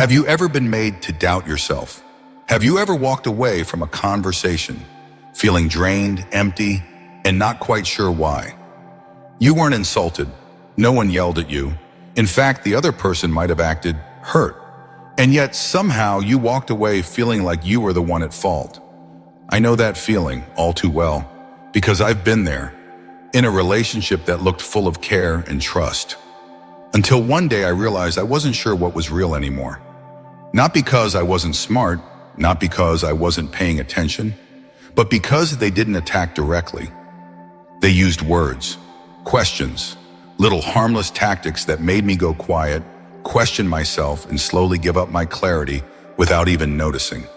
Have you ever been made to doubt yourself? Have you ever walked away from a conversation, feeling drained, empty, and not quite sure why? You weren't insulted. No one yelled at you. In fact, the other person might have acted hurt. And yet somehow you walked away feeling like you were the one at fault. I know that feeling all too well, because I've been there, in a relationship that looked full of care and trust. Until one day I realized I wasn't sure what was real anymore. Not because I wasn't smart, not because I wasn't paying attention, but because they didn't attack directly. They used words, questions, little harmless tactics that made me go quiet, question myself, and slowly give up my clarity without even noticing.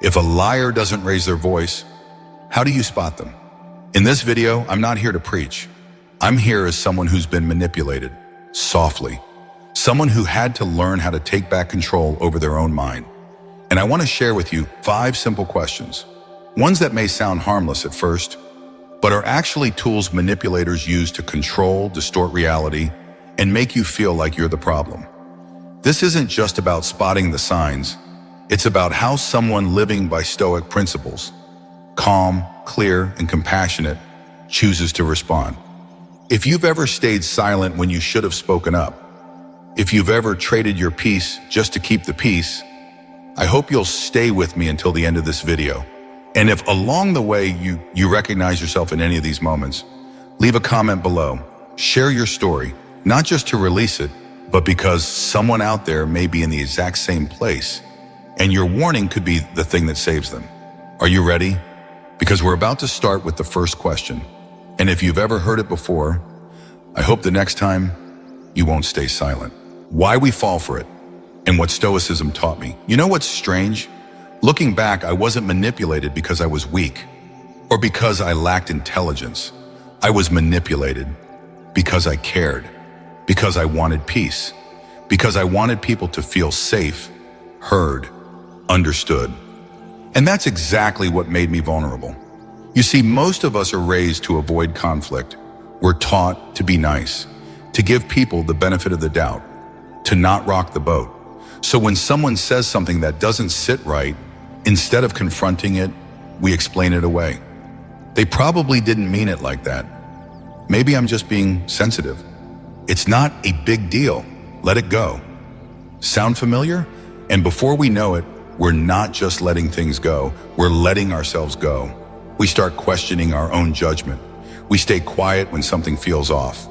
If a liar doesn't raise their voice, how do you spot them? In this video, I'm not here to preach. I'm here as someone who's been manipulated, softly. Someone who had to learn how to take back control over their own mind. And I want to share with you 5 simple questions. Ones that may sound harmless at first, but are actually tools manipulators use to control, distort reality, and make you feel like you're the problem. This isn't just about spotting the signs. It's about how someone living by Stoic principles, calm, clear, and compassionate, chooses to respond. If you've ever stayed silent when you should have spoken up, if you've ever traded your peace just to keep the peace, I hope you'll stay with me until the end of this video. And if along the way you recognize yourself in any of these moments, leave a comment below. Share your story, not just to release it, but because someone out there may be in the exact same place, and your warning could be the thing that saves them. Are you ready? Because we're about to start with the first question. And if you've ever heard it before, I hope the next time you won't stay silent. Why we fall for it, and what Stoicism taught me. You know what's strange? Looking back, I wasn't manipulated because I was weak, or because I lacked intelligence. I was manipulated because I cared, because I wanted peace, because I wanted people to feel safe, heard, understood. And that's exactly what made me vulnerable. You see, most of us are raised to avoid conflict. We're taught to be nice, to give people the benefit of the doubt, to not rock the boat. So when someone says something that doesn't sit right, instead of confronting it, we explain it away. They probably didn't mean it like that. Maybe I'm just being sensitive. It's not a big deal. Let it go. Sound familiar? And before we know it, we're not just letting things go, we're letting ourselves go. We start questioning our own judgment. We stay quiet when something feels off.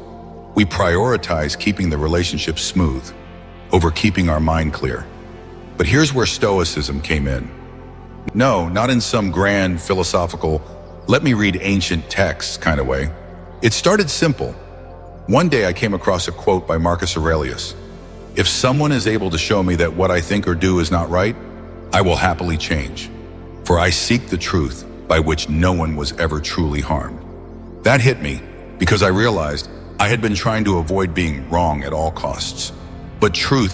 We prioritize keeping the relationship smooth over keeping our mind clear. But here's where Stoicism came in. No, not in some grand philosophical, let me read ancient texts kind of way. It started simple. One day I came across a quote by Marcus Aurelius. If someone is able to show me that what I think or do is not right, I will happily change. For I seek the truth by which no one was ever truly harmed. That hit me because I realized I had been trying to avoid being wrong at all costs. But truth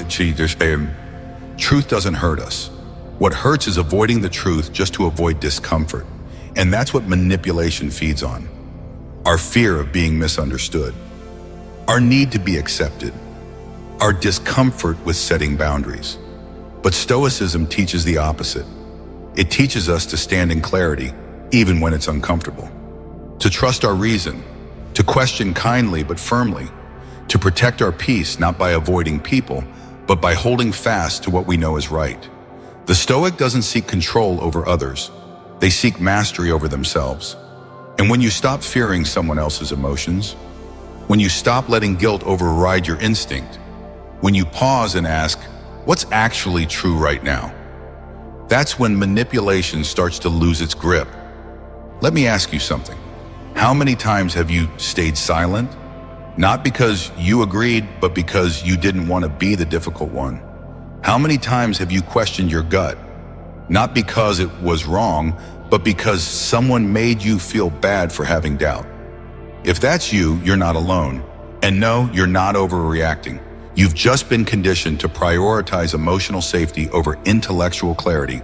doesn't hurt us. What hurts is avoiding the truth just to avoid discomfort. And that's what manipulation feeds on. Our fear of being misunderstood, our need to be accepted, our discomfort with setting boundaries. But Stoicism teaches the opposite. It teaches us to stand in clarity, even when it's uncomfortable, to trust our reason, to question kindly but firmly, to protect our peace not by avoiding people, but by holding fast to what we know is right. The Stoic doesn't seek control over others. They seek mastery over themselves. And when you stop fearing someone else's emotions, when you stop letting guilt override your instinct, when you pause and ask, what's actually true right now? That's when manipulation starts to lose its grip. Let me ask you something. How many times have you stayed silent? Not because you agreed, but because you didn't want to be the difficult one. How many times have you questioned your gut? Not because it was wrong, but because someone made you feel bad for having doubt. If that's you, you're not alone. And no, you're not overreacting. You've just been conditioned to prioritize emotional safety over intellectual clarity.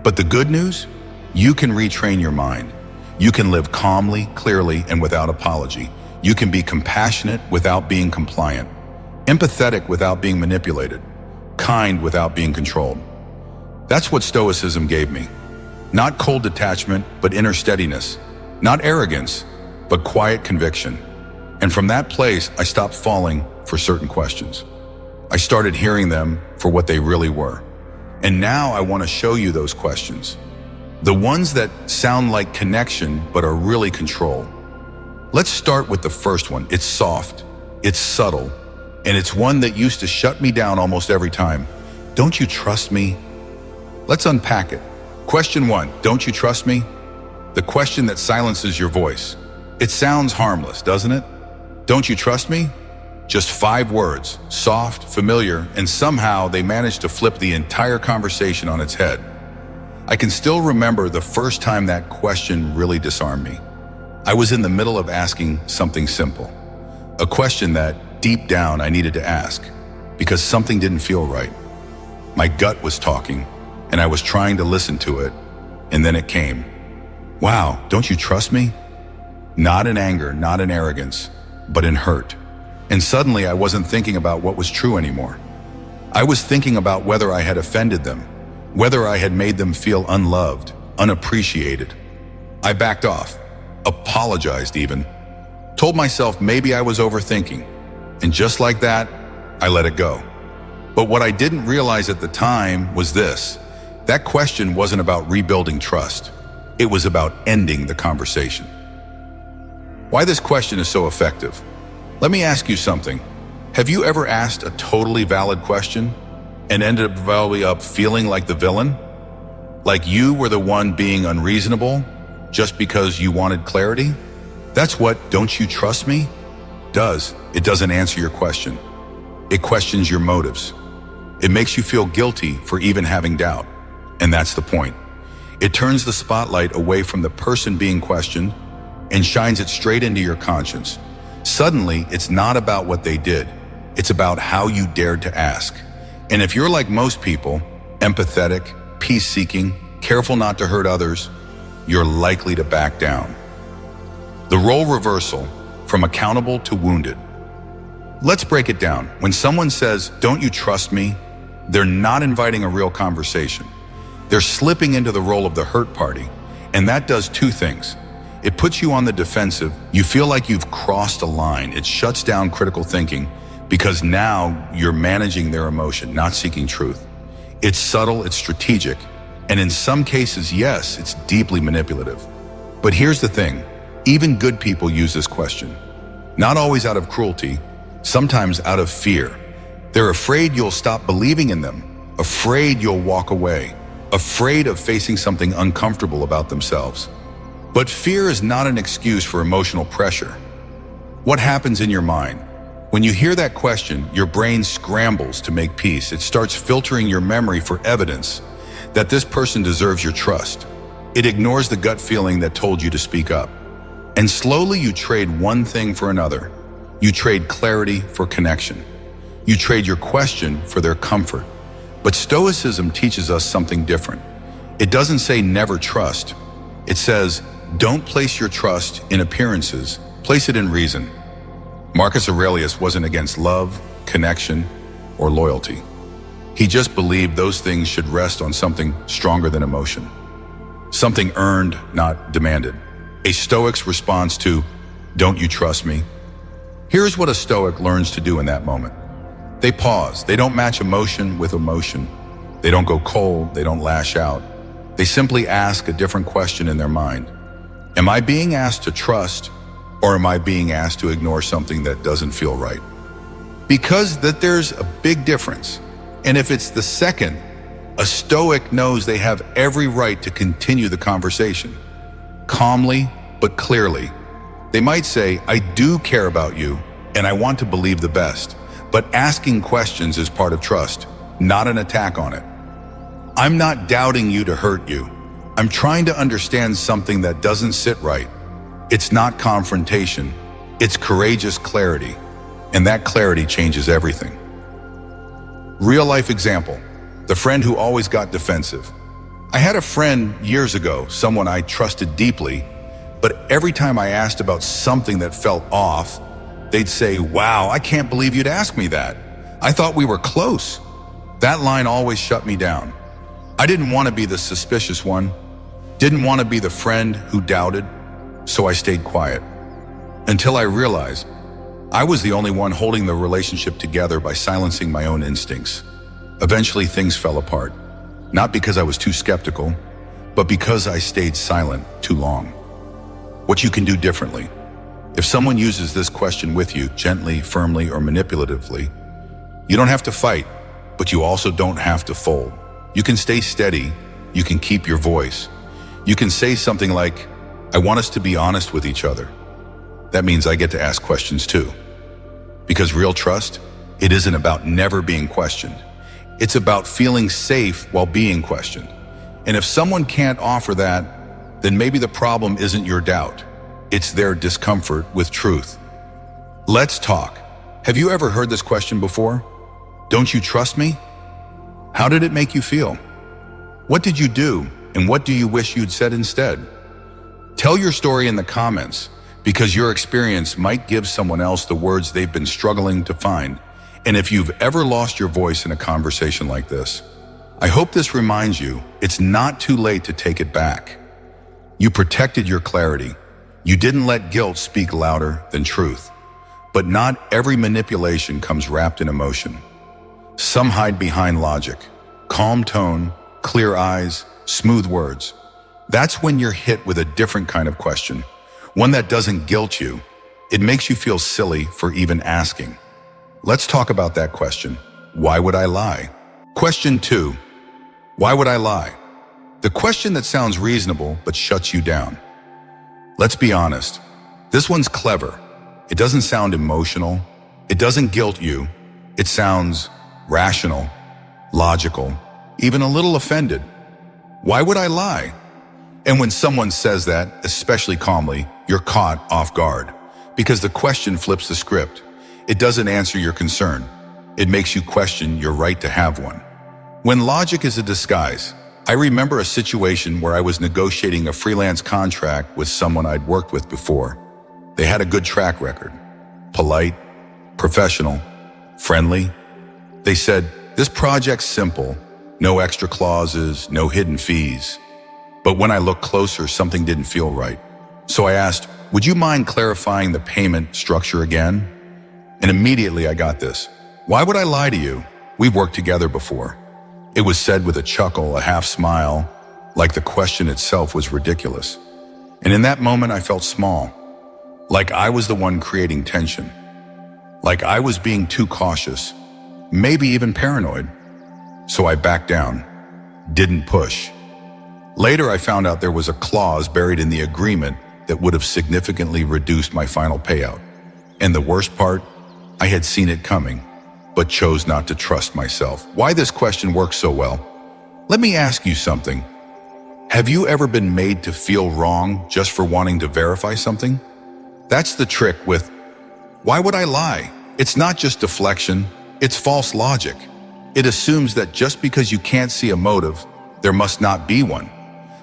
But the good news? You can retrain your mind. You can live calmly, clearly, and without apology. You can be compassionate without being compliant, empathetic without being manipulated, kind without being controlled. That's what Stoicism gave me. Not cold detachment, but inner steadiness. Not arrogance, but quiet conviction. And from that place, I stopped falling for certain questions. I started hearing them for what they really were. And now I want to show you those questions. The ones that sound like connection, but are really control. Let's start with the first one. It's soft, it's subtle, and it's one that used to shut me down almost every time. Don't you trust me? Let's unpack it. Question 1, don't you trust me? The question that silences your voice. It sounds harmless, doesn't it? Don't you trust me? Just 5 words, soft, familiar, and somehow they managed to flip the entire conversation on its head. I can still remember the first time that question really disarmed me. I was in the middle of asking something simple. A question that, deep down, I needed to ask, because something didn't feel right. My gut was talking, and I was trying to listen to it, and then it came. Wow, don't you trust me? Not in anger, not in arrogance, but in hurt. And suddenly I wasn't thinking about what was true anymore. I was thinking about whether I had offended them, whether I had made them feel unloved, unappreciated. I backed off, apologized even, told myself maybe I was overthinking, and just like that, I let it go. But what I didn't realize at the time was this: that question wasn't about rebuilding trust. It was about ending the conversation. Why this question is so effective? Let me ask you something. Have you ever asked a totally valid question and ended up feeling like the villain? Like you were the one being unreasonable just because you wanted clarity? That's what "don't you trust me" does. It doesn't answer your question. It questions your motives. It makes you feel guilty for even having doubt. And that's the point. It turns the spotlight away from the person being questioned and shines it straight into your conscience. Suddenly, it's not about what they did. It's about how you dared to ask. And if you're like most people, empathetic, peace-seeking, careful not to hurt others, you're likely to back down. The role reversal, from accountable to wounded. Let's break it down. When someone says, "Don't you trust me?" they're not inviting a real conversation. They're slipping into the role of the hurt party, and that does 2 things. It puts you on the defensive. You feel like you've crossed a line. It shuts down critical thinking because now you're managing their emotion, not seeking truth. It's subtle, it's strategic, and in some cases, yes, it's deeply manipulative. But here's the thing. Even good people use this question. Not always out of cruelty, sometimes out of fear. They're afraid you'll stop believing in them, afraid you'll walk away, afraid of facing something uncomfortable about themselves. But fear is not an excuse for emotional pressure. What happens in your mind? When you hear that question, your brain scrambles to make peace. It starts filtering your memory for evidence that this person deserves your trust. It ignores the gut feeling that told you to speak up. And slowly you trade one thing for another. You trade clarity for connection. You trade your question for their comfort. But Stoicism teaches us something different. It doesn't say never trust. It says, don't place your trust in appearances, place it in reason. Marcus Aurelius wasn't against love, connection, or loyalty. He just believed those things should rest on something stronger than emotion. Something earned, not demanded. A Stoic's response to, "Don't you trust me?" Here's what a Stoic learns to do in that moment. They pause. They don't match emotion with emotion. They don't go cold. They don't lash out. They simply ask a different question in their mind. Am I being asked to trust, or am I being asked to ignore something that doesn't feel right? Because there's a big difference. And if it's the second, a Stoic knows they have every right to continue the conversation. Calmly, but clearly. They might say, "I do care about you, and I want to believe the best." But asking questions is part of trust, not an attack on it. I'm not doubting you to hurt you. I'm trying to understand something that doesn't sit right. It's not confrontation. It's courageous clarity. And that clarity changes everything. Real life example, the friend who always got defensive. I had a friend years ago, someone I trusted deeply, but every time I asked about something that felt off, they'd say, "Wow, I can't believe you'd ask me that. I thought we were close." That line always shut me down. I didn't want to be the suspicious one, didn't want to be the friend who doubted, so I stayed quiet. Until I realized I was the only one holding the relationship together by silencing my own instincts. Eventually things fell apart, not because I was too skeptical, but because I stayed silent too long. What you can do differently. If someone uses this question with you, gently, firmly, or manipulatively, you don't have to fight, but you also don't have to fold. You can stay steady, you can keep your voice. You can say something like, I want us to be honest with each other. That means I get to ask questions too. Because real trust, it isn't about never being questioned. It's about feeling safe while being questioned. And if someone can't offer that, then maybe the problem isn't your doubt. It's their discomfort with truth. Let's talk. Have you ever heard this question before? Don't you trust me? How did it make you feel? What did you do, and what do you wish you'd said instead? Tell your story in the comments, because your experience might give someone else the words they've been struggling to find. And if you've ever lost your voice in a conversation like this, I hope this reminds you it's not too late to take it back. You protected your clarity. You didn't let guilt speak louder than truth. But not every manipulation comes wrapped in emotion. Some hide behind logic, calm tone, clear eyes, smooth words. That's when you're hit with a different kind of question, one that doesn't guilt you. It makes you feel silly for even asking. Let's talk about that question. Why would I lie? Question 2. Why would I lie? The question that sounds reasonable but shuts you down. Let's be honest. This one's clever. It doesn't sound emotional. It doesn't guilt you. It sounds rational, logical, even a little offended. Why would I lie? And when someone says that, especially calmly, you're caught off guard, because the question flips the script. It doesn't answer your concern. It makes you question your right to have one. When logic is a disguise, I remember a situation where I was negotiating a freelance contract with someone I'd worked with before. They had a good track record. Polite, professional, friendly. They said, this project's simple, no extra clauses, no hidden fees. But when I looked closer, something didn't feel right. So I asked, would you mind clarifying the payment structure again? And immediately I got this. Why would I lie to you? We've worked together before. It was said with a chuckle, a half smile, like the question itself was ridiculous. And in that moment, I felt small, like I was the one creating tension, like I was being too cautious, maybe even paranoid. So I backed down, didn't push. Later, I found out there was a clause buried in the agreement that would have significantly reduced my final payout. And the worst part, I had seen it coming, but chose not to trust myself. Why this question works so well? Let me ask you something. Have you ever been made to feel wrong just for wanting to verify something? That's the trick with, why would I lie? It's not just deflection, it's false logic. It assumes that just because you can't see a motive, there must not be one.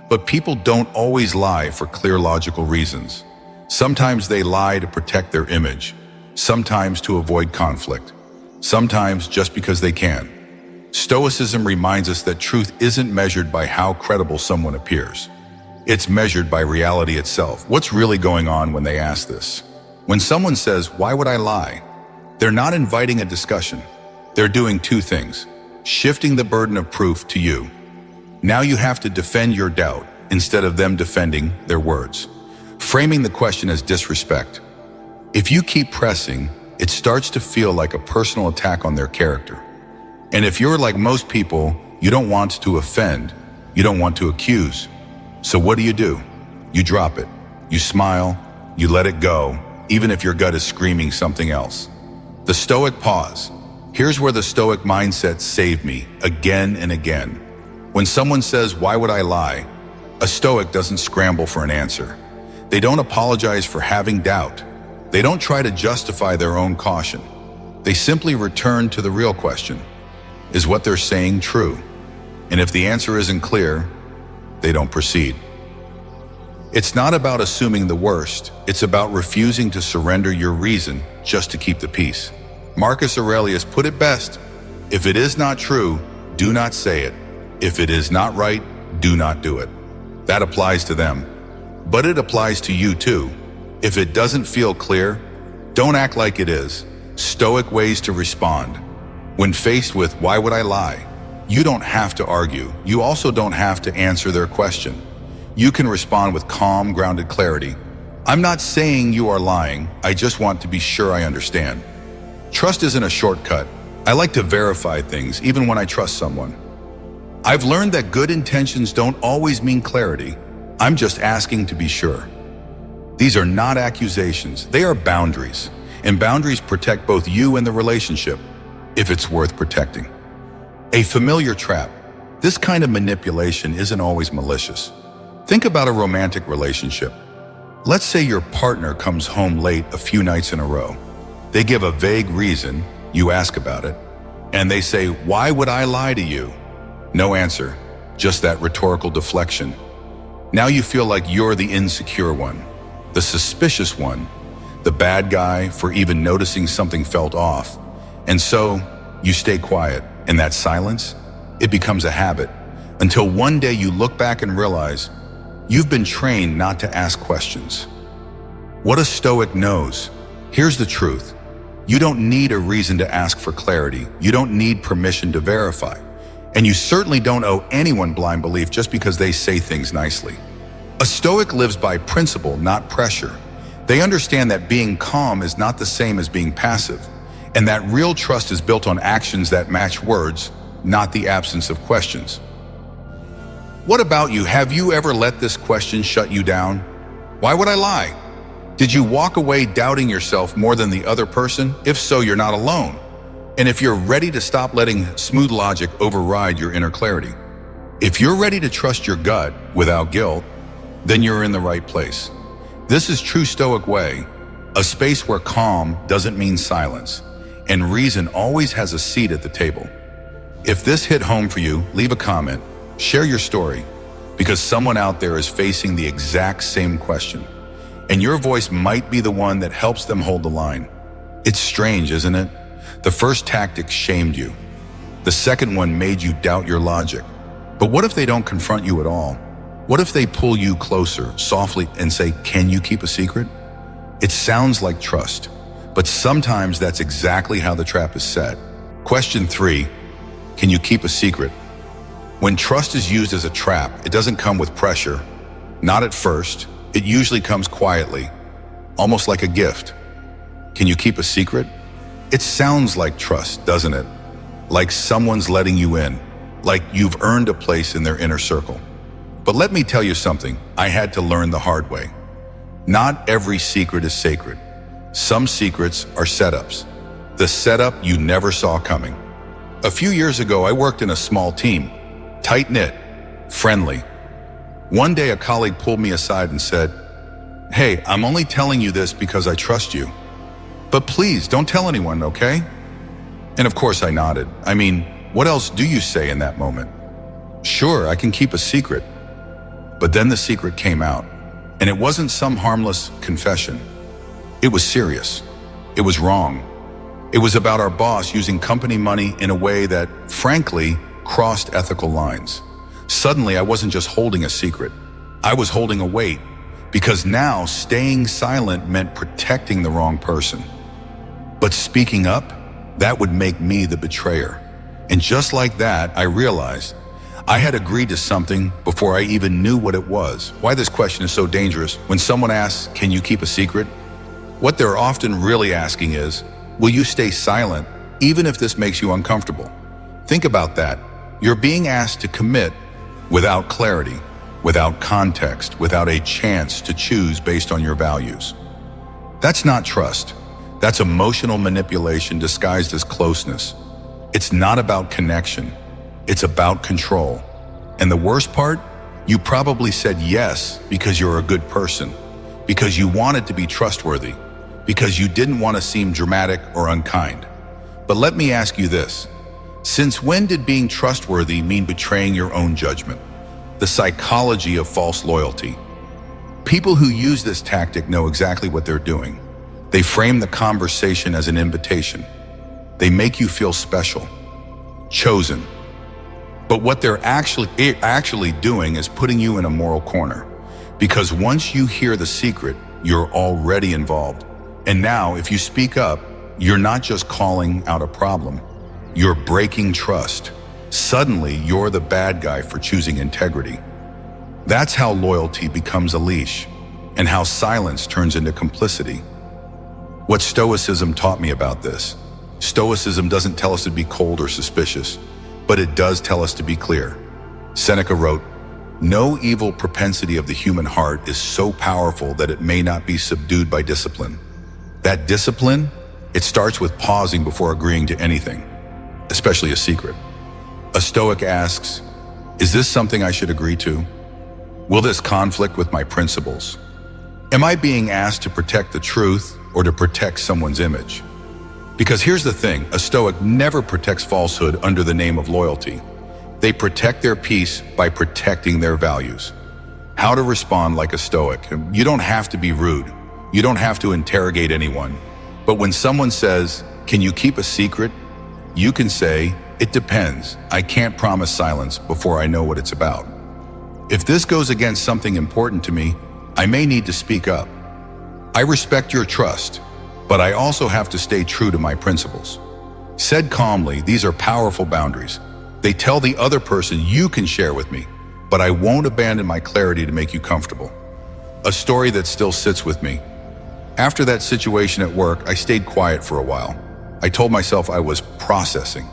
But people don't always lie for clear logical reasons. Sometimes they lie to protect their image, sometimes to avoid conflict, sometimes just because they can. Stoicism reminds us that truth isn't measured by how credible someone appears. It's measured by reality itself. What's really going on when they ask this? When someone says, why would I lie? They're not inviting a discussion. They're doing two things: shifting the burden of proof to you. Now you have to defend your doubt instead of them defending their words, framing the question as disrespect. If you keep pressing, it starts to feel like a personal attack on their character. And if you're like most people, you don't want to offend, you don't want to accuse. So what do? You drop it. You smile, you let it go, even if your gut is screaming something else. The Stoic pause. Here's where the Stoic mindset saved me again and again. When someone says, why would I lie? A Stoic doesn't scramble for an answer. They don't apologize for having doubt. They don't try to justify their own caution. They simply return to the real question. Is what they're saying true? And if the answer isn't clear, they don't proceed. It's not about assuming the worst. It's about refusing to surrender your reason just to keep the peace. Marcus Aurelius put it best: if it is not true, do not say it. If it is not right, do not do it. That applies to them. But it applies to you too. If it doesn't feel clear, don't act like it is. Stoic ways to respond. When faced with "why would I lie?" you don't have to argue. You also don't have to answer their question. You can respond with calm, grounded clarity. "I'm not saying you are lying. I just want to be sure I understand." Trust isn't a shortcut. I like to verify things, even when I trust someone. I've learned that good intentions don't always mean clarity. I'm just asking to be sure. These are not accusations. They are boundaries. And boundaries protect both you and the relationship, if it's worth protecting. A familiar trap. This kind of manipulation isn't always malicious. Think about a romantic relationship. Let's say your partner comes home late a few nights in a row. They give a vague reason, you ask about it, and they say, "Why would I lie to you?" No answer, just that rhetorical deflection. Now you feel like you're the insecure one, the suspicious one, the bad guy for even noticing something felt off. And so you stay quiet, and that silence, it becomes a habit, until one day you look back and realize you've been trained not to ask questions. What a Stoic knows. Here's the truth. You don't need a reason to ask for clarity. You don't need permission to verify. And you certainly don't owe anyone blind belief just because they say things nicely. A Stoic lives by principle, not pressure. They understand that being calm is not the same as being passive, and that real trust is built on actions that match words, not the absence of questions. What about you? Have you ever let this question shut you down? Why would I lie? Did you walk away doubting yourself more than the other person? If so, you're not alone. And if you're ready to stop letting smooth logic override your inner clarity, if you're ready to trust your gut without guilt, then you're in the right place. This is true Stoic way, a space where calm doesn't mean silence, and reason always has a seat at the table. If this hit home for you, leave a comment, share your story, because someone out there is facing the exact same question, and your voice might be the one that helps them hold the line. It's strange, isn't it? The first tactic shamed you. The second one made you doubt your logic. But what if they don't confront you at all? What if they pull you closer, softly, and say, "Can you keep a secret?" It sounds like trust, but sometimes that's exactly how the trap is set. Question 3, can you keep a secret? When trust is used as a trap, it doesn't come with pressure. Not at first. It usually comes quietly, almost like a gift. Can you keep a secret? It sounds like trust, doesn't it? Like someone's letting you in, like you've earned a place in their inner circle. But let me tell you something I had to learn the hard way. Not every secret is sacred. Some secrets are setups. The setup you never saw coming. A few years ago, I worked in a small team, tight-knit, friendly. One day, a colleague pulled me aside and said, "Hey, I'm only telling you this because I trust you. But please, don't tell anyone, okay?" And of course I nodded. I mean, what else do you say in that moment? Sure, I can keep a secret. But then the secret came out, and it wasn't some harmless confession. It was serious. It was wrong. It was about our boss using company money in a way that, frankly, crossed ethical lines. Suddenly, I wasn't just holding a secret. I was holding a weight, because now staying silent meant protecting the wrong person. But speaking up, that would make me the betrayer. And just like that, I realized I had agreed to something before I even knew what it was. Why this question is so dangerous. When someone asks, "Can you keep a secret?" what they're often really asking is, will you stay silent, even if this makes you uncomfortable? Think about that. You're being asked to commit without clarity, without context, without a chance to choose based on your values. That's not trust. That's emotional manipulation disguised as closeness. It's not about connection. It's about control. And the worst part, you probably said yes because you're a good person, because you wanted to be trustworthy, because you didn't want to seem dramatic or unkind. But let me ask you this. Since when did being trustworthy mean betraying your own judgment? The psychology of false loyalty. People who use this tactic know exactly what they're doing. They frame the conversation as an invitation. They make you feel special, chosen, But what they're actually doing is putting you in a moral corner. Because once you hear the secret, you're already involved. And now, if you speak up, you're not just calling out a problem, you're breaking trust. Suddenly, you're the bad guy for choosing integrity. That's how loyalty becomes a leash, and how silence turns into complicity. What Stoicism taught me about this. Stoicism doesn't tell us to be cold or suspicious, but it does tell us to be clear. Seneca wrote, "No evil propensity of the human heart is so powerful that it may not be subdued by discipline." That discipline, it starts with pausing before agreeing to anything, especially a secret. A Stoic asks, is this something I should agree to? Will this conflict with my principles? Am I being asked to protect the truth or to protect someone's image? Because here's the thing, a Stoic never protects falsehood under the name of loyalty. They protect their peace by protecting their values. How to respond like a Stoic. You don't have to be rude. You don't have to interrogate anyone. But when someone says, "Can you keep a secret?" you can say, "It depends. I can't promise silence before I know what it's about. If this goes against something important to me, I may need to speak up. I respect your trust, but I also have to stay true to my principles." Said calmly, these are powerful boundaries. They tell the other person, you can share with me, but I won't abandon my clarity to make you comfortable. A story that still sits with me. After that situation at work, I stayed quiet for a while. I told myself I was processing,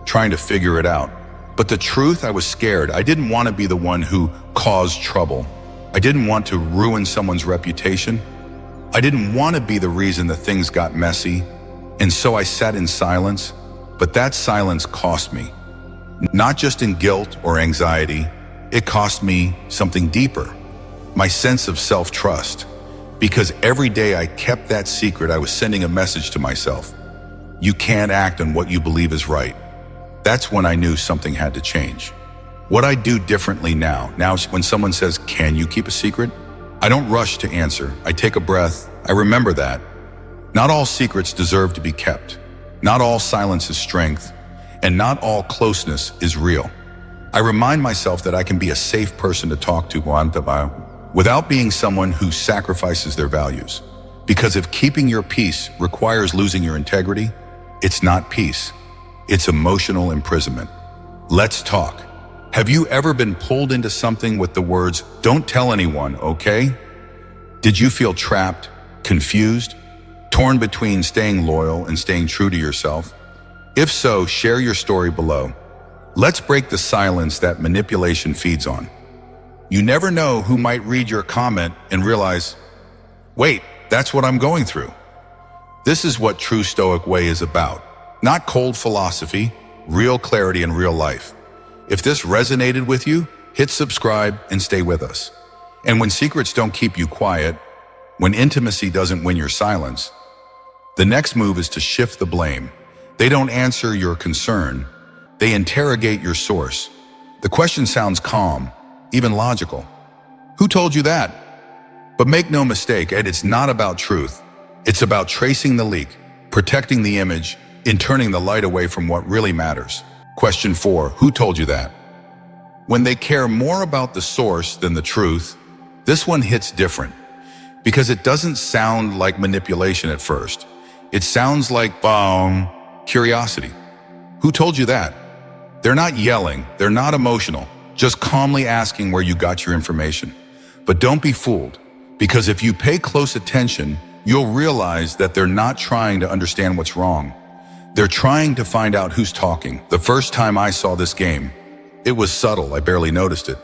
trying to figure it out. But the truth, I was scared. I didn't want to be the one who caused trouble. I didn't want to ruin someone's reputation. I didn't want to be the reason that things got messy. And so I sat in silence, but that silence cost me. Not just in guilt or anxiety, it cost me something deeper, my sense of self-trust. Because every day I kept that secret, I was sending a message to myself. You can't act on what you believe is right. That's when I knew something had to change. What I do differently now when someone says, "Can you keep a secret?" I don't rush to answer. I take a breath. I remember that. Not all secrets deserve to be kept. Not all silence is strength, and not all closeness is real. I remind myself that I can be a safe person to talk to without being someone who sacrifices their values. Because if keeping your peace requires losing your integrity, it's not peace. It's emotional imprisonment. Let's talk. Have you ever been pulled into something with the words, "Don't tell anyone, okay?" Did you feel trapped, confused, torn between staying loyal and staying true to yourself? If so, share your story below. Let's break the silence that manipulation feeds on. You never know who might read your comment and realize, wait, that's what I'm going through. This is what true Stoic way is about. Not cold philosophy, real clarity in real life. If this resonated with you, hit subscribe and stay with us. And when secrets don't keep you quiet, when intimacy doesn't win your silence, the next move is to shift the blame. They don't answer your concern. They interrogate your source. The question sounds calm, even logical. Who told you that? But make no mistake, Ed, it's not about truth. It's about tracing the leak, protecting the image, and turning the light away from what really matters. Question 4, who told you that? When they care more about the source than the truth, this one hits different. Because it doesn't sound like manipulation at first. It sounds like, curiosity. Who told you that? They're not yelling, they're not emotional, just calmly asking where you got your information. But don't be fooled, because if you pay close attention, you'll realize that they're not trying to understand what's wrong. They're trying to find out who's talking. The first time I saw this game, it was subtle, I barely noticed it.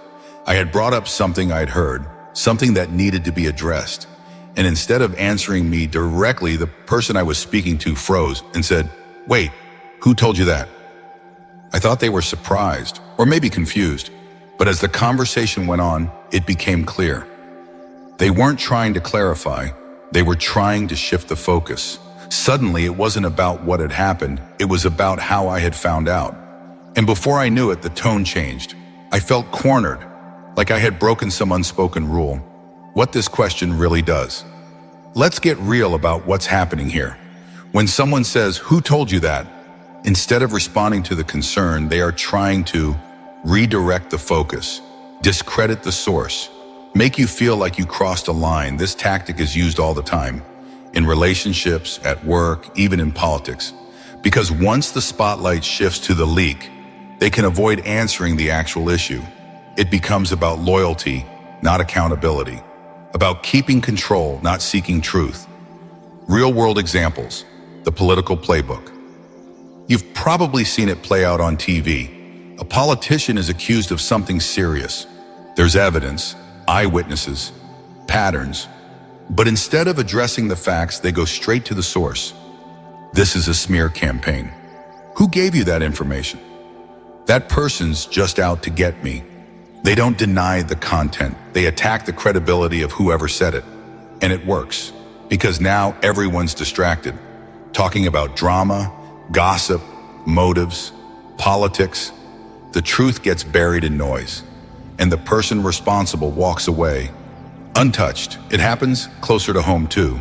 I had brought up something I'd heard, something that needed to be addressed. And instead of answering me directly, the person I was speaking to froze and said, "Wait, who told you that?" I thought they were surprised, or maybe confused. But as the conversation went on, it became clear. They weren't trying to clarify, they were trying to shift the focus. Suddenly, it wasn't about what had happened, it was about how I had found out. And before I knew it, the tone changed. I felt cornered, like I had broken some unspoken rule. What this question really does. Let's get real about what's happening here. When someone says, "Who told you that?" instead of responding to the concern, they are trying to redirect the focus, discredit the source, make you feel like you crossed a line. This tactic is used all the time, in relationships, at work, even in politics. Because once the spotlight shifts to the leak, they can avoid answering the actual issue. It becomes about loyalty, not accountability, about keeping control, not seeking truth. Real-world examples, the political playbook. You've probably seen it play out on TV. A politician is accused of something serious. There's evidence, eyewitnesses, patterns. But instead of addressing the facts, they go straight to the source. This is a smear campaign. Who gave you that information? That person's just out to get me. They don't deny the content. They attack the credibility of whoever said it. And it works, because now everyone's distracted, talking about drama, gossip, motives, politics. The truth gets buried in noise, and the person responsible walks away, untouched. It happens closer to home too.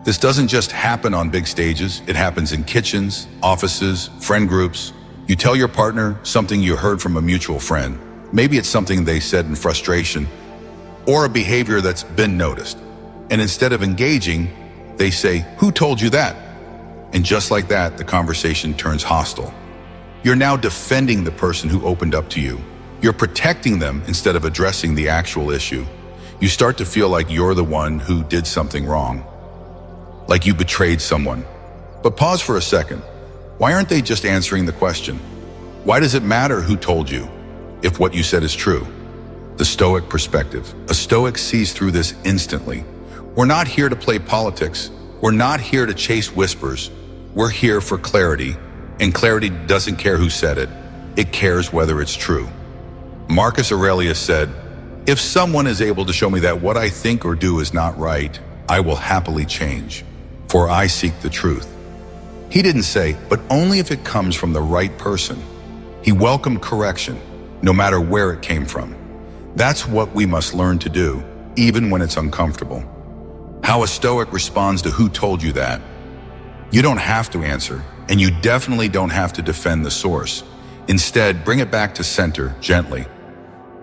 This doesn't just happen on big stages. It happens in kitchens, offices, friend groups. You tell your partner something you heard from a mutual friend. Maybe it's something they said in frustration, or a behavior that's been noticed. And instead of engaging, they say, "Who told you that?" And just like that, the conversation turns hostile. You're now defending the person who opened up to you. You're protecting them instead of addressing the actual issue. You start to feel like you're the one who did something wrong, like you betrayed someone. But pause for a second. Why aren't they just answering the question? Why does it matter who told you if what you said is true? The Stoic perspective. A Stoic sees through this instantly. We're not here to play politics. We're not here to chase whispers. We're here for clarity, and clarity doesn't care who said it. It cares whether it's true. Marcus Aurelius said, "If someone is able to show me that what I think or do is not right, I will happily change, for I seek the truth." He didn't say, but only if it comes from the right person. He welcomed correction, no matter where it came from. That's what we must learn to do, even when it's uncomfortable. How a Stoic responds to who told you that. You don't have to answer, and you definitely don't have to defend the source. Instead, bring it back to center, gently.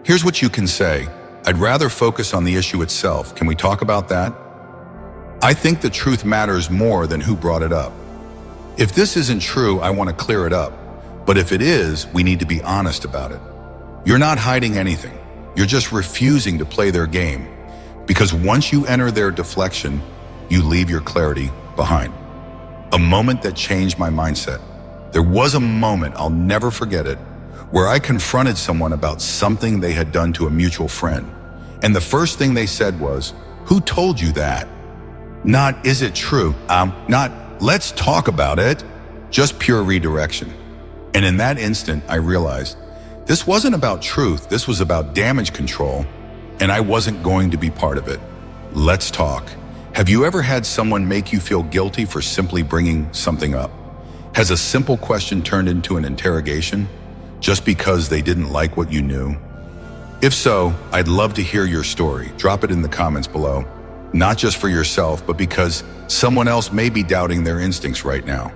Here's what you can say. "I'd rather focus on the issue itself. Can we talk about that? I think the truth matters more than who brought it up. If this isn't true, I want to clear it up. But if it is, we need to be honest about it." You're not hiding anything. You're just refusing to play their game. Because once you enter their deflection, you leave your clarity behind. A moment that changed my mindset. There was a moment, I'll never forget it, where I confronted someone about something they had done to a mutual friend. And the first thing they said was, "Who told you that?" Not, "Is it true?" Not, "Let's talk about it." Just pure redirection. And in that instant, I realized this wasn't about truth. This was about damage control, and I wasn't going to be part of it. Let's talk. Have you ever had someone make you feel guilty for simply bringing something up? Has a simple question turned into an interrogation just because they didn't like what you knew? If so, I'd love to hear your story. Drop it in the comments below. Not just for yourself, but because someone else may be doubting their instincts right now.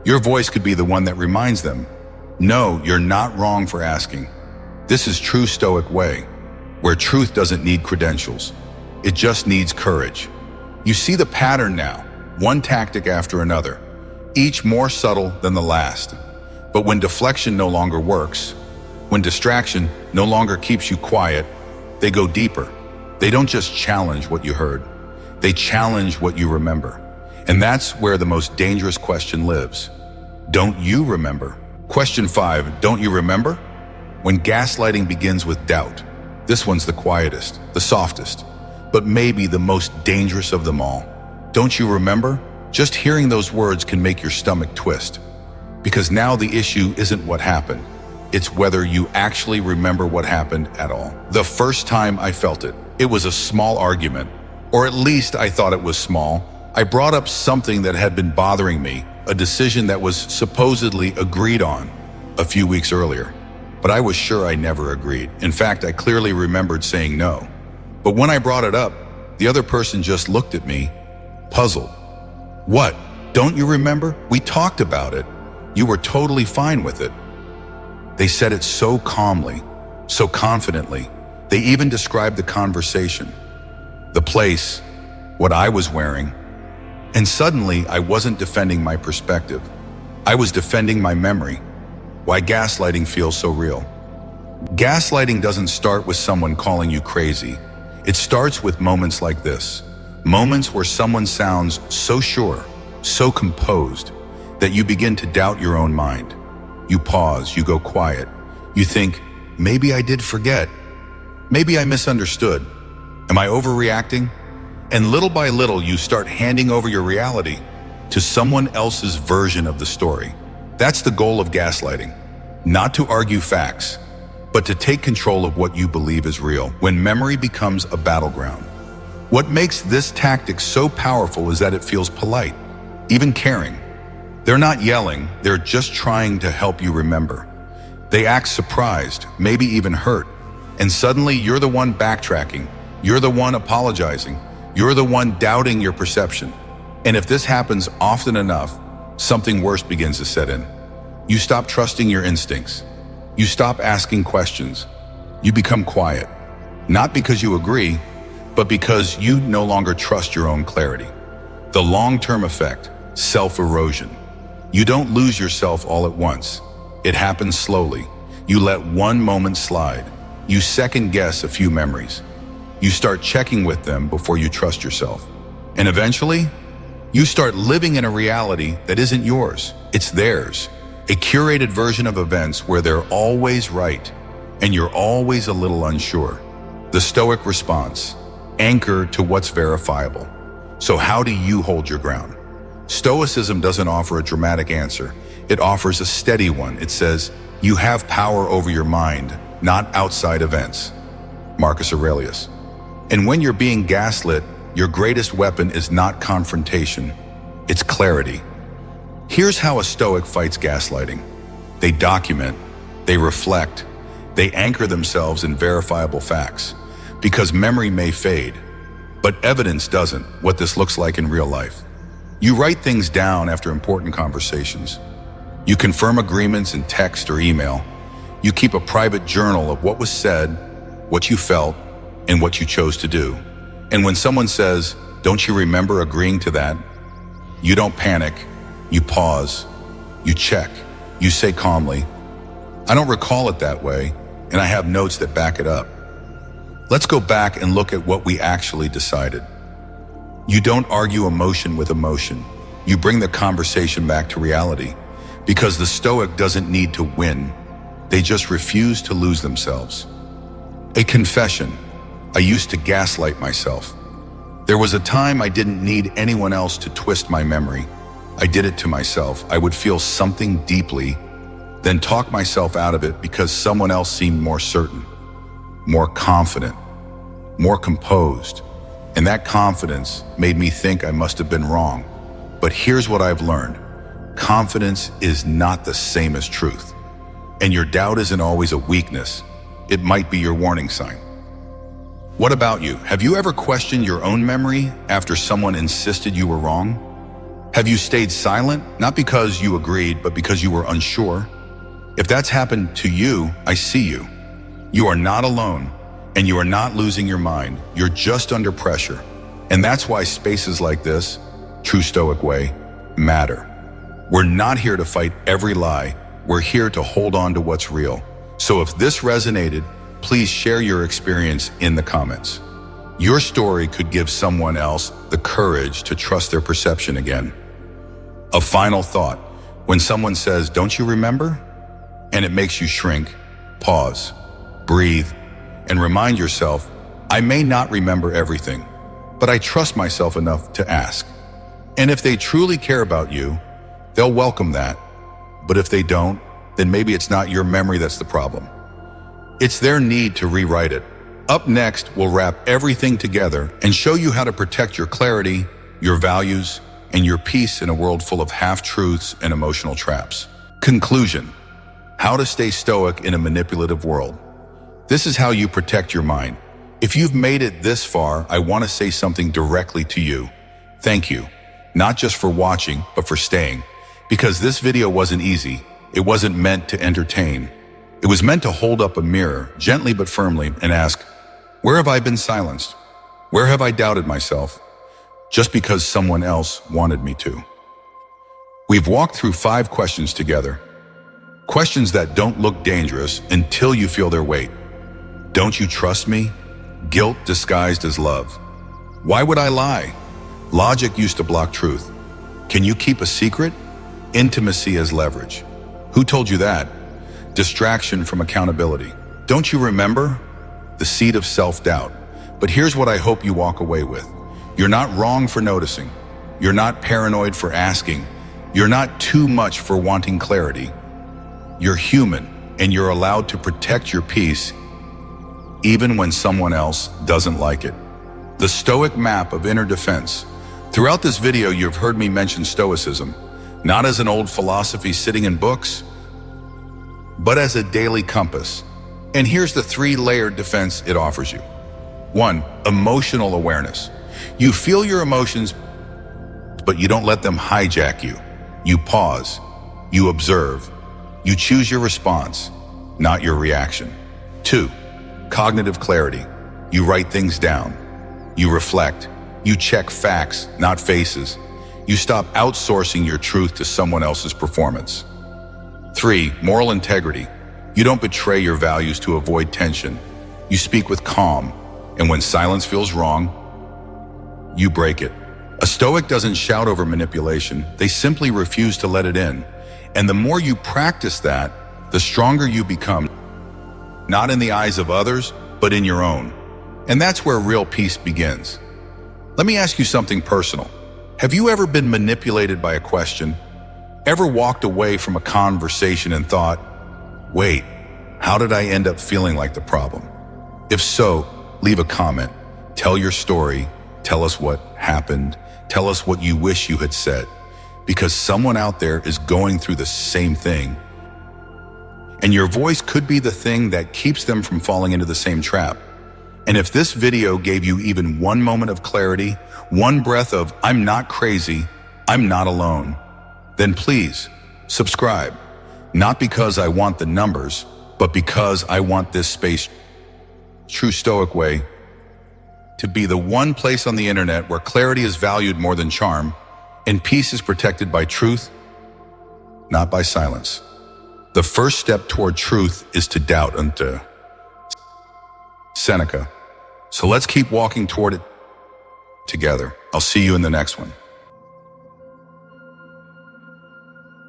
Your voice could be the one that reminds them, no, you're not wrong for asking. This is true Stoic way, where truth doesn't need credentials. It just needs courage. You see the pattern now, one tactic after another, each more subtle than the last. But when deflection no longer works, when distraction no longer keeps you quiet, they go deeper. They don't just challenge what you heard. They challenge what you remember. And that's where the most dangerous question lives. Don't you remember? Question 5, don't you remember? When gaslighting begins with doubt, this one's the quietest, the softest, but maybe the most dangerous of them all. Don't you remember? Just hearing those words can make your stomach twist. Because now the issue isn't what happened. It's whether you actually remember what happened at all. The first time I felt it, it was a small argument, or at least I thought it was small. I brought up something that had been bothering me, a decision that was supposedly agreed on a few weeks earlier. But I was sure I never agreed. In fact, I clearly remembered saying no. But when I brought it up, the other person just looked at me, puzzled. What? Don't you remember? We talked about it. You were totally fine with it. They said it so calmly, so confidently. They even described the conversation, the place, what I was wearing. And suddenly, I wasn't defending my perspective. I was defending my memory. Why gaslighting feels so real. Gaslighting doesn't start with someone calling you crazy. It starts with moments like this. Moments where someone sounds so sure, so composed, that you begin to doubt your own mind. You pause, you go quiet. You think, maybe I did forget. Maybe I misunderstood. Am I overreacting? And little by little, you start handing over your reality to someone else's version of the story. That's the goal of gaslighting. Not to argue facts, but to take control of what you believe is real when memory becomes a battleground. What makes this tactic so powerful is that it feels polite, even caring. They're not yelling, they're just trying to help you remember. They act surprised, maybe even hurt, and suddenly you're the one backtracking, you're the one apologizing, you're the one doubting your perception. And if this happens often enough, something worse begins to set in. You stop trusting your instincts. You stop asking questions. You become quiet, not because you agree, but because you no longer trust your own clarity. The long-term effect, self-erosion. You don't lose yourself all at once. It happens slowly. You let one moment slide. You second-guess a few memories. You start checking with them before you trust yourself. And eventually, you start living in a reality that isn't yours. It's theirs. A curated version of events where they're always right and you're always a little unsure. The Stoic response, anchor to what's verifiable. So how do you hold your ground? Stoicism doesn't offer a dramatic answer. It offers a steady one. It says, you have power over your mind, not outside events. Marcus Aurelius. And when you're being gaslit, your greatest weapon is not confrontation, it's clarity. Here's how a Stoic fights gaslighting. They document, they reflect, they anchor themselves in verifiable facts. Because memory may fade, but evidence doesn't, what this looks like in real life. You write things down after important conversations. You confirm agreements in text or email. You keep a private journal of what was said, what you felt, and what you chose to do. And when someone says, don't you remember agreeing to that? You don't panic. You pause, you check, you say calmly, I don't recall it that way, and I have notes that back it up. Let's go back and look at what we actually decided. You don't argue emotion with emotion. You bring the conversation back to reality, because the Stoic doesn't need to win. They just refuse to lose themselves. A confession. I used to gaslight myself. There was a time I didn't need anyone else to twist my memory. I did it to myself. I would feel something deeply, then talk myself out of it because someone else seemed more certain, more confident, more composed. And that confidence made me think I must have been wrong. But here's what I've learned. Confidence is not the same as truth. And your doubt isn't always a weakness. It might be your warning sign. What about you? Have you ever questioned your own memory after someone insisted you were wrong? Have you stayed silent, not because you agreed, but because you were unsure? If that's happened to you, I see you. You are not alone, and you are not losing your mind. You're just under pressure. And that's why spaces like this, True Stoic Way, matter. We're not here to fight every lie. We're here to hold on to what's real. So if this resonated, please share your experience in the comments. Your story could give someone else the courage to trust their perception again. A final thought. When someone says, don't you remember? And it makes you shrink, pause, breathe, and remind yourself, I may not remember everything, but I trust myself enough to ask. And if they truly care about you, they'll welcome that. But if they don't, then maybe it's not your memory that's the problem. It's their need to rewrite it. Up next, we'll wrap everything together and show you how to protect your clarity, your values, and your peace in a world full of half-truths and emotional traps. Conclusion: how to stay stoic in a manipulative world. This is how you protect your mind. If you've made it this far, I want to say something directly to you. Thank you, not just for watching, but for staying. Because this video wasn't easy. It wasn't meant to entertain. It was meant to hold up a mirror, gently but firmly, and ask, where have I been silenced? Where have I doubted myself? Just because someone else wanted me to. We've walked through 5 questions together. Questions that don't look dangerous until you feel their weight. Don't you trust me? Guilt disguised as love. Why would I lie? Logic used to block truth. Can you keep a secret? Intimacy as leverage. Who told you that? Distraction from accountability. Don't you remember? The seed of self-doubt. But here's what I hope you walk away with. You're not wrong for noticing. You're not paranoid for asking. You're not too much for wanting clarity. You're human, and you're allowed to protect your peace even when someone else doesn't like it. The Stoic map of inner defense. Throughout this video, you've heard me mention Stoicism, not as an old philosophy sitting in books, but as a daily compass. And here's the 3-layered defense it offers you. 1. Emotional awareness. You feel your emotions, but you don't let them hijack you. You pause, you observe, you choose your response, not your reaction. 2. Cognitive clarity. You write things down. You reflect. You check facts, not faces. You stop outsourcing your truth to someone else's performance. 3. Moral integrity. You don't betray your values to avoid tension. You speak with calm, and when silence feels wrong, you break it. A Stoic doesn't shout over manipulation. They simply refuse to let it in. And the more you practice that, the stronger you become, not in the eyes of others, but in your own. And that's where real peace begins. Let me ask you something personal. Have you ever been manipulated by a question? Ever walked away from a conversation and thought, wait, how did I end up feeling like the problem? If so, leave a comment. Tell your story. Tell us what happened. Tell us what you wish you had said. Because someone out there is going through the same thing. And your voice could be the thing that keeps them from falling into the same trap. And if this video gave you even one moment of clarity, one breath of, I'm not crazy, I'm not alone, then please subscribe. Not because I want the numbers, but because I want this space, True Stoic Way, to be the one place on the internet where clarity is valued more than charm, and peace is protected by truth, not by silence. The first step toward truth is to doubt unto Seneca. So let's keep walking toward it together. I'll see you in the next one.